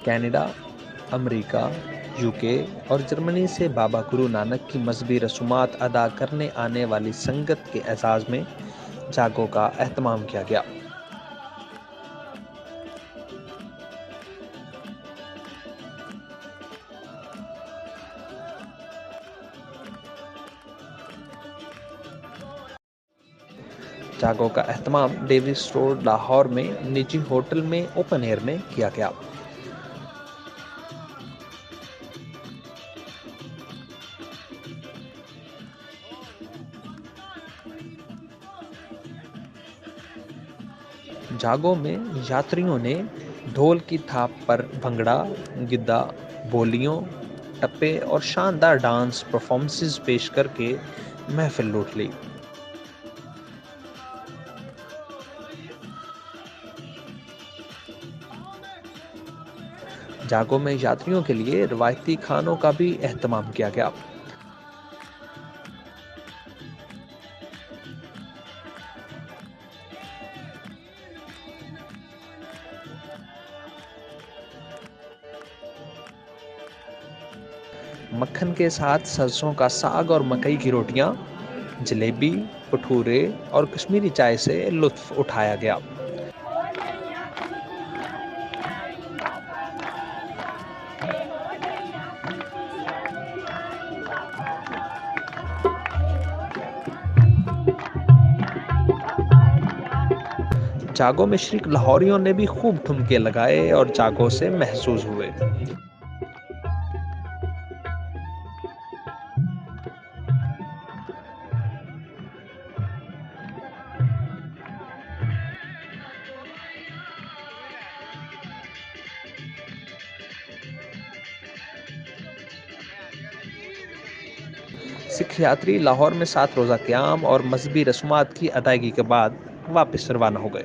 Canada, America, UK और Germany से बाबा गुरु नानक की मजहबी रसूमात अदा करने आने वाली संगत के एजाज़ में जागो का एहतमाम किया गया। जागो का एहतमाम डेविस रोड लाहौर में निजी होटल में ओपन एयर में किया गया। जागो में यात्रियों ने ढोल की थाप पर भंगड़ा, गिद्दा, बोलियों, टप्पे और शानदार डांस परफॉर्मेंसेस पेश करके महफिल लूट ली। जागो में यात्रियों के लिए रिवायती खानों का भी एहतमाम किया गया। मक्खन के साथ सरसों का साग और मकई की रोटियां, जलेबी, भटूरे और कश्मीरी चाय से लुत्फ उठाया गया। जागो में श्री लाहौरियों ने भी खूब ठुमके लगाए और जागो से महसूस हुए। सिख यात्री लाहौर में 7 रोज़ा क़याम और मजहबी रस्मात की अदायगी के बाद वापस रवाना हो गए।